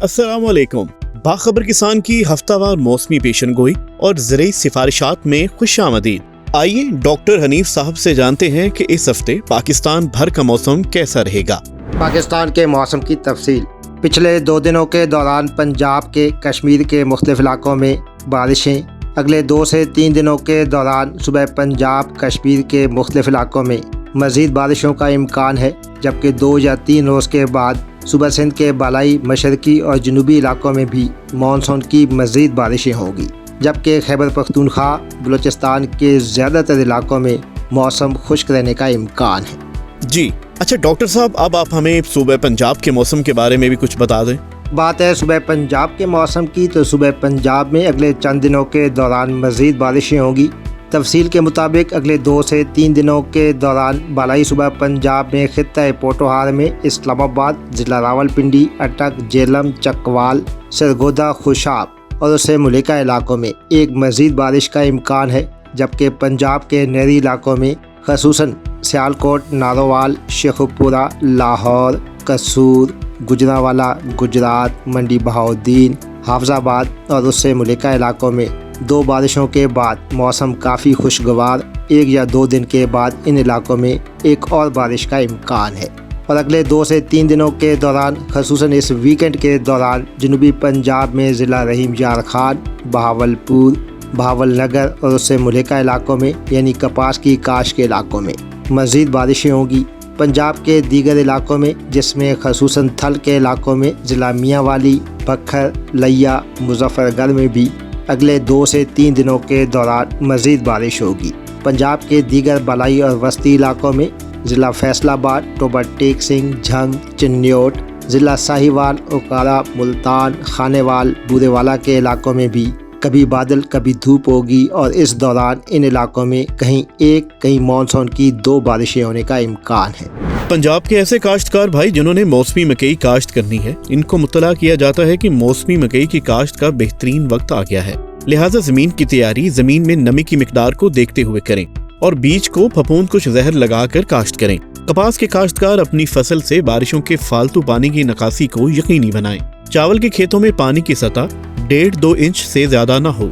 अस्सलामुअलैकुम। बाखबर किसान की हफ्तावार मौसमी पेशन गोई और ज़रूरी सिफारिशात में खुश आमदीद। आइए डॉक्टर हनीफ साहब से जानते हैं कि इस हफ्ते पाकिस्तान भर का मौसम कैसा रहेगा। पाकिस्तान के मौसम की तफसील। पिछले 2 दिनों के दौरान पंजाब के कश्मीर के मुख्तलिफ इलाकों में बारिशें। अगले 2 से 3 दिनों के दौरान सुबह पंजाब कश्मीर के मुख्तलिफ इलाकों में मज़ीद बारिशों का इम्कान है, जबकि 2 या 3 रोज़ के बाद सुबह सिंध के बालाई मशरकी और जनूबी इलाकों में भी मानसून की मज़ीद बारिशें होगी, जबकि खैबर पख्तूनख्वा बलूचिस्तान के ज़्यादातर इलाकों में मौसम खुश्क रहने का इम्कान है। जी अच्छा डॉक्टर साहब, अब आप हमें सुबह पंजाब के मौसम के बारे में भी कुछ बता दें। बात है सुबह पंजाब के मौसम की, तो सुबह पंजाब में अगले चंद दिनों के दौरान मज़ीद बारिशें होंगी। तफसील के मुताबिक अगले 2 से 3 दिनों के दौरान बालाई सुबह पंजाब में खित्ता पोटोहार में इस्लामाबाद, ज़िला रावलपिंडी, अटक, जेलम, चकवाल, सरगोदा, खुशाब और उससे मुलिका इलाकों में एक मज़ीद बारिश का इम्कान है, जबकि पंजाब के नहरी इलाकों में खसूसन सियालकोट, नारोवाल, शेखुपुरा, लाहौर, कसूर, गुजरावाला, गुजरात, मंडी बहाउद्दीन, हाफजाबाद और उससे मुलिका इलाकों में 2 बारिशों के बाद मौसम काफ़ी खुशगवार। 1 या 2 दिन के बाद इन इलाकों में एक और बारिश का इम्कान है। और अगले 2 से 3 दिनों के दौरान खसूसन इस वीकेंड के दौरान जनूबी पंजाब में ज़िला रहीम यार खान, बहावलपुर, बहावलनगर और उससे मुलिका इलाकों में यानी कपास की काश के इलाकों में मज़ीद बारिशें होंगी। पंजाब के दीगर इलाकों में, जिसमें खसूसन थल के इलाकों में ज़िला मियांवाली, बखर, लिया, मुजफ्फरगढ़ में भी अगले 2 से 3 दिनों के दौरान मज़ीद बारिश होगी। पंजाब के दीगर बलाई और वस्ती इलाकों में ज़िला फैसलाबाद, टोबा टेक सिंह, झंग, चिन्योट, ज़िला साहिवाल, ओकारा, मुल्तान, खानेवाल, बूरेवाला के इलाकों में भी कभी बादल कभी धूप होगी और इस दौरान इन इलाकों में कहीं मानसून की 2 बारिशें होने का इम्कान है। पंजाब के ऐसे काश्तकार भाई जिन्होंने मौसमी मकई काश्त करनी है, इनको मुत्तला किया जाता है कि मौसमी मकई की काश्त का बेहतरीन वक्त आ गया है। लिहाजा जमीन की तैयारी जमीन में नमी की मिकदार को देखते हुए करें और बीज को फफूंद कुछ जहर लगाकर काश्त करें। कपास के काश्तकार अपनी फसल से बारिशों के फालतू पानी की निकासी को यकीनी बनाएं। चावल के खेतों में पानी की सतह 1.5-2 इंच से ज्यादा न हो।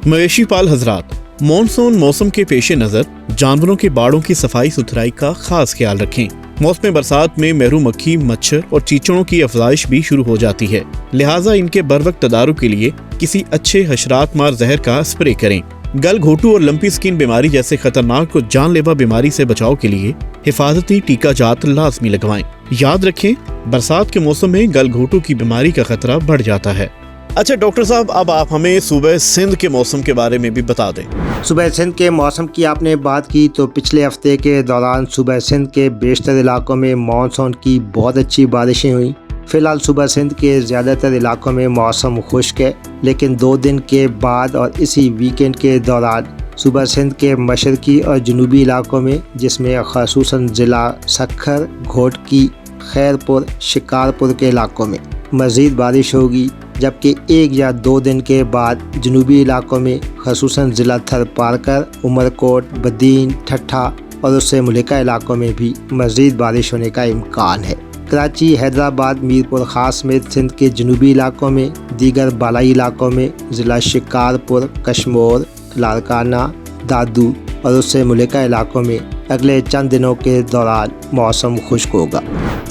मवेशी पाल हजरात, मानसून मौसम के पेश नजर जानवरों के बाड़ों की सफाई सुथराई का खास ख्याल रखें। मौसम बरसात में मेरू मक्खी, मच्छर और चीचड़ों की अफजाइश भी शुरू हो जाती है, लिहाजा इनके बरवक्त तदारुक के लिए किसी अच्छे हशरात मार जहर का स्प्रे करें। गल घोटू और लंपी स्किन बीमारी जैसे खतरनाक और जानलेवा बीमारी से बचाव के लिए हिफाजती टीका जात लाजमी लगवाएं। याद रखें, बरसात के मौसम में गल घोटू की बीमारी का खतरा बढ़ जाता है। अच्छा डॉक्टर साहब, अब आप हमें सुबह सिंध के मौसम के बारे में भी बता दें। सुबह सिंध के मौसम की आपने बात की, तो पिछले हफ्ते के दौरान सुबह सिंध के बेशतर इलाकों में मानसून की बहुत अच्छी बारिशें हुई। फिलहाल सुबह सिंध के ज़्यादातर इलाकों में मौसम खुश्क है, लेकिन 2 दिन के बाद और इसी वीकेंड के दौरान सुबह सिंध के मशरकी और जनूबी इलाकों में, जिसमें खसूसन ज़िला सखर, घोटकी, खैरपुर, शिकारपुर के इलाकों में मज़ीद बारिश होगी, जबकि 1 या 2 दिन के बाद जनूबी इलाकों में खसूसन ज़िला थरपारकर, उमरकोट, बदीन, ठट्ठा और उससे मुलिका इलाकों में भी मज़ीद बारिश होने का इम्कान है। कराची, हैदराबाद, मीरपुर खास में सिंध के जनूबी इलाकों में, दीगर बालाई इलाकों में ज़िला शिकारपुर, कश्मोर, लारकाना, दादू और उससे मुलिका इलाकों में अगले चंद दिनों के दौरान मौसम खुश्क होगा।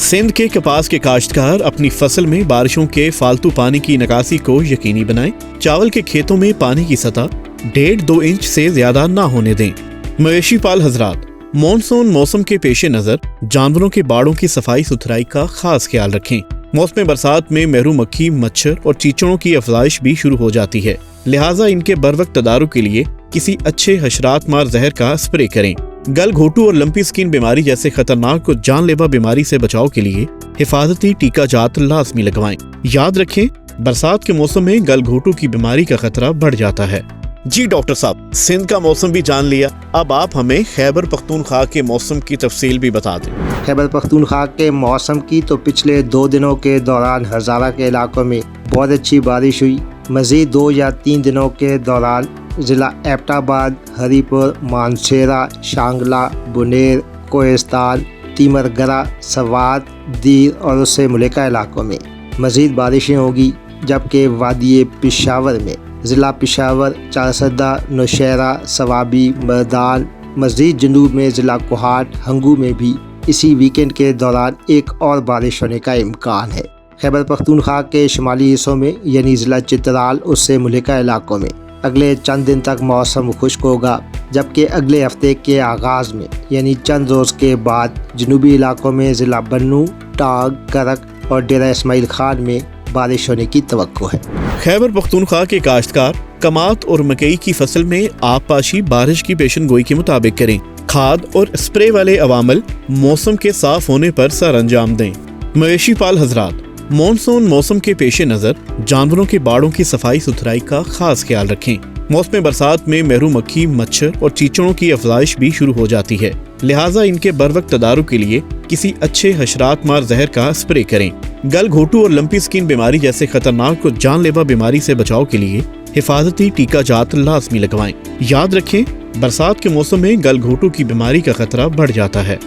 सिंध के कपास के काश्तकार अपनी फसल में बारिशों के फालतू पानी की निकासी को यकीनी बनाएं। चावल के खेतों में पानी की सतह 1.5-2 इंच से ज्यादा ना होने दें। मवेशी पाल हजरात, मानसून मौसम के पेश नजर जानवरों के बाड़ों की सफाई सुथराई का खास ख्याल रखें। मौसम बरसात में मेरू मक्खी, मच्छर और चीचड़ों की अफजाइश भी शुरू हो जाती है, लिहाजा इनके बरवक्त तदारुक के लिए किसी अच्छे हशरात मार जहर का स्प्रे करें। गल घोटू और लंपी स्किन बीमारी जैसे खतरनाक और जानलेवा बीमारी से बचाव के लिए हिफाजती टीका जात लाजमी लगवाएं। याद रखें, बरसात के मौसम में गल घोटू की बीमारी का खतरा बढ़ जाता है। जी डॉक्टर साहब, सिंध का मौसम भी जान लिया, अब आप हमें खैबर पख्तूनख्वा के मौसम की तफसील भी बता दें। खैबर पख्तूनख्वा के मौसम की, तो पिछले 2 दिनों के दौरान हज़ारा के इलाकों में बहुत अच्छी बारिश हुई। मज़ीद 2 या 3 दिनों के दौरान ज़िला एबटाबाद, हरीपुर, मानसेरा, शांगला, बुनेर, कोहिस्तान, तीमरगरा, सवात, दीर और उससे मुलिका इलाकों में मज़ीद बारिशें होगी, जबकि वादी पेशावर में ज़िला पेशावर, चारसदा, नौशहरा, सवाबी, मैदान, मज़ीद जनूब में ज़िला कोहाट, हंगू में भी इसी वीकेंड के दौरान एक और बारिश होने का इम्कान है। खैबर पख्तूनख्वा के शुमाली हिस्सों में यानी ज़िला चित्राल उससे मुल्का इलाकों में अगले चंद दिन तक मौसम खुश्क होगा, जबकि अगले हफ्ते के आगाज़ में यानी चंद रोज़ के बाद जनूबी इलाकों में ज़िला बन्नू, टांग, करक और डेरा इस्माइल खान में बारिश होने की तवक्को है। खैबर पख्तूनख्वा के काश्तकार कमात और मकई की फसल में आबपाशी बारिश की पेशन गोई के मुताबिक करें। खाद और स्प्रे वाले अवामल मौसम के साफ होने पर सर अंजाम दें। मवेशी पाल हजरात, मानसून मौसम के पेश नज़र जानवरों के बाड़ों की सफाई सुथराई का खास ख्याल रखें। मौसम बरसात में मेरू मक्खी, मच्छर और चीचड़ों की अफजाइश भी शुरू हो जाती है, लिहाजा इनके बरवक्त तदारुक के लिए किसी अच्छे हशरात मार जहर का स्प्रे करें। गल घोटू और लंपी स्किन बीमारी जैसे खतरनाक और जानलेवा बीमारी से बचाव के लिए हिफाजती टीका जात लाजमी लगवाएं। याद रखें, बरसात के मौसम में गल घोटू की बीमारी का खतरा बढ़ जाता है।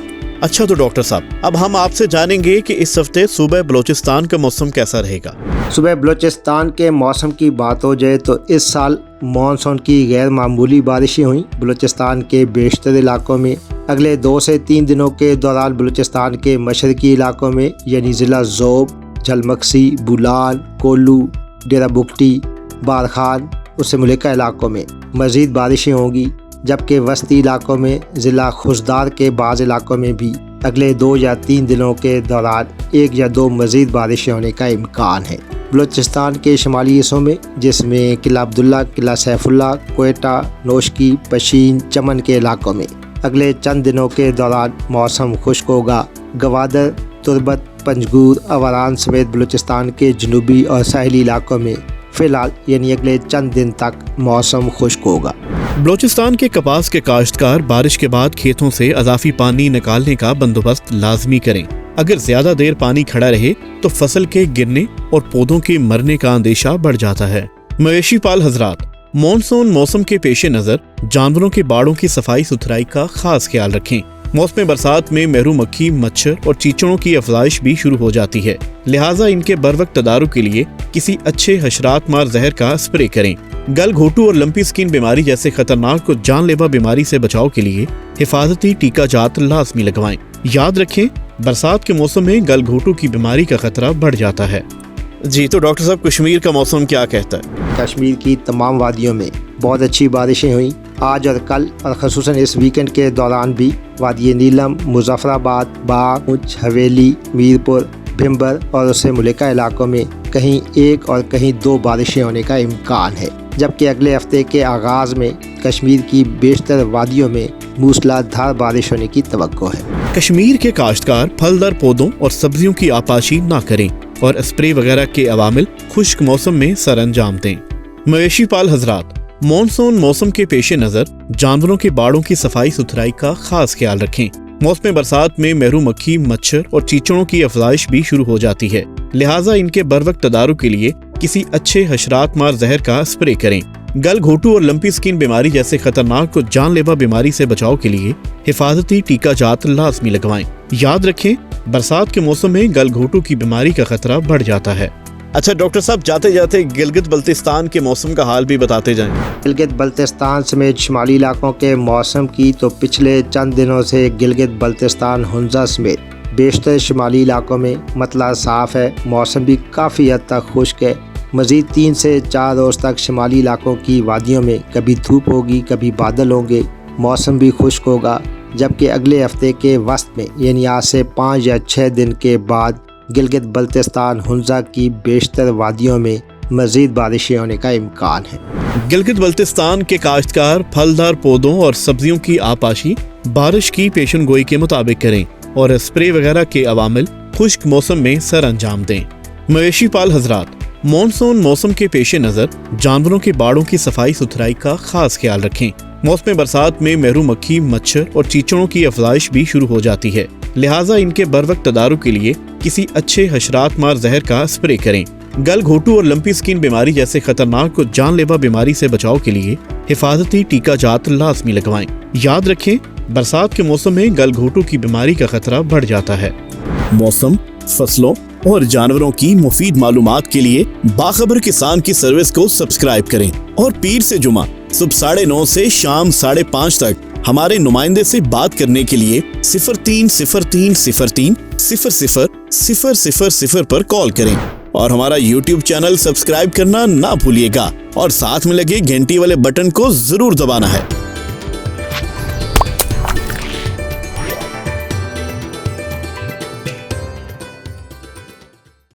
अच्छा तो डॉक्टर साहब, अब हम आपसे जानेंगे कि इस हफ्ते सूबे बलोचिस्तान का मौसम कैसा रहेगा। सूबे बलोचिस्तान के मौसम की बात हो जाए तो इस साल मानसून की गैर मामूली बारिशें हुई बलूचिस्तान के बेशतर इलाकों में। अगले 2 से 3 दिनों के दौरान बलूचिस्तान के मशरकी इलाकों में यानी ज़िला ज़ोब, झलमक्सी, बुलान, कोल्लू, डेरा बुगटी, बारखान उससे मुल्का इलाकों में मज़ीद बारिशें होंगी, जबकि वस्ती इलाकों में ज़िला खुशदार के बाज़ इलाकों में भी अगले 2 या 3 दिनों के दौरान 1 या 2 मज़ीद बारिशें होने का इम्कान है। बलूचिस्तान के शुमाली हिस्सों में जिसमें किला अब्दुल्ला, किला सैफुल्ला, कोयटा, नोशकी, पशीन, चमन के इलाकों में अगले चंद दिनों के दौरान मौसम खुश्क होगा। गवादर, तुर्बत, पंजगूर, अवारान समेत बलूचिस्तान के जनूबी और साहिली इलाकों में फ़िलहाल यानी अगले चंद दिन तक मौसम खुश्क होगा। बलूचिस्तान के कपास के काश्तकार बारिश के बाद खेतों से अजाफी पानी निकालने का बंदोबस्त लाजमी करें। अगर ज्यादा देर पानी खड़ा रहे तो फसल के गिरने और पौधों के मरने का अंदेशा बढ़ जाता है। मवेशी पाल हजरात, मानसून मौसम के पेश नज़र जानवरों के बाड़ों की सफाई सुथराई का खास ख्याल रखें। मौसम बरसात में मेरू मक्खी, मच्छर और चीचड़ों की अफजाइश भी शुरू हो जाती है, लिहाजा इनके बरवक्त तदारुक के लिए किसी अच्छे हशरात मार जहर का स्प्रे करें। गल घोटू और लंपी स्किन बीमारी जैसे खतरनाक और जानलेवा बीमारी से बचाव के लिए हिफाजती टीका जात लाजमी लगवाएं। याद रखें, बरसात के मौसम में गल घोटू की बीमारी का खतरा बढ़ जाता है। जी तो डॉक्टर साहब, कश्मीर का मौसम क्या कहता है? कश्मीर की तमाम वादियों में बहुत अच्छी बारिशें हुई आज और कल, और ख़ुसूसन इस वीकेंड के दौरान भी वादी नीलम, मुजफ्फराबाद, बाग, उच्च, हवेली, मीरपुर, भिम्बर और उससे मुल्का इलाकों में कहीं 1 और कहीं 2 बारिशें होने का इम्कान है, जबकि अगले हफ्ते के आगाज़ में कश्मीर की बेशतर वादियों में मूसलाधार बारिश होने की तवक्को है। कश्मीर के काश्तकार फलदार पौधों और सब्जियों की आपाशी ना करें और स्प्रे वगैरह के अवामिल खुश्क मौसम में सर अंजाम दें। मवेशी पाल हजरात, मानसून मौसम के पेश नज़र जानवरों के बाड़ों की सफाई सुथराई का खास ख्याल रखें। मौसम बरसात में मेरू मक्खी, मच्छर और चीचड़ों की अफजाइश भी शुरू हो जाती है, लिहाजा इनके बरवक्त तदारुक के लिए किसी अच्छे हशरात मार जहर का स्प्रे करें। गल घोटू और लंपी स्किन बीमारी जैसे खतरनाक और जानलेवा बीमारी से बचाव के लिए हिफाजती टीका जात लाजमी लगवाएं। याद रखें, बरसात के मौसम में गल घोटू की बीमारी का खतरा बढ़ जाता है। अच्छा डॉक्टर साहब, जाते जाते गिलगित बल्तिस्तान के मौसम का हाल भी बताते जाएं। गिलगित बल्तिस्तान समेत शुमाली इलाकों के मौसम की तो पिछले चंद दिनों से गिलगित बल्तिस्तान, हुंजा समेत बेशतर शुमाली इलाकों में मतला साफ है, मौसम भी काफ़ी हद तक खुश्क है। मज़ीद 3 से 4 रोज़ तक शुमाली इलाकों की वादियों में कभी धूप होगी, कभी बादल होंगे, मौसम भी खुश्क होगा, जबकि अगले हफ्ते के वस्त में यानी आज से 5 या 6 दिन के बाद गिलगित बल्तिस्तान, हुंजा की बेशतर वादियों में मज़ीद बारिशें होने का इम्कान है। गिलगित बल्तिस्तान के काश्तकार फलदार पौधों और सब्जियों की आपाशी बारिश की पेशन गोई के मुताबिक करें और स्प्रे वगैरह के अवामिल खुश्क मौसम में सर अंजाम दें। मवेशी पाल हजरात, मानसून मौसम के पेश नज़र जानवरों के बाड़ों की सफाई सुथराई का खास ख्याल रखें। मौसम बरसात में मेरू मक्खी, मच्छर और चीचड़ों की अफजाइश भी शुरू हो जाती है, लिहाजा इनके बरवक्त तदारुक के लिए किसी अच्छे हशरात मार जहर का स्प्रे करें। गल घोटू और लंपी स्किन बीमारी जैसे खतरनाक और जानलेवा बीमारी से बचाव के लिए हिफाजती टीका जात लाजमी लगवाएं। याद रखें, बरसात के मौसम में गल घोटू की बीमारी का खतरा बढ़ जाता है। मौसम, फसलों और जानवरों की मुफीद मालूमात के लिए बाखबर किसान की सर्विस को सब्सक्राइब करें और पीर से जुमा सुबह 9:30 से शाम 5:30 तक हमारे नुमाइंदे से बात करने के लिए 0303030000 पर कॉल करें और हमारा YouTube चैनल सब्सक्राइब करना ना भूलिएगा और साथ में लगे घंटी वाले बटन को जरूर दबाना है।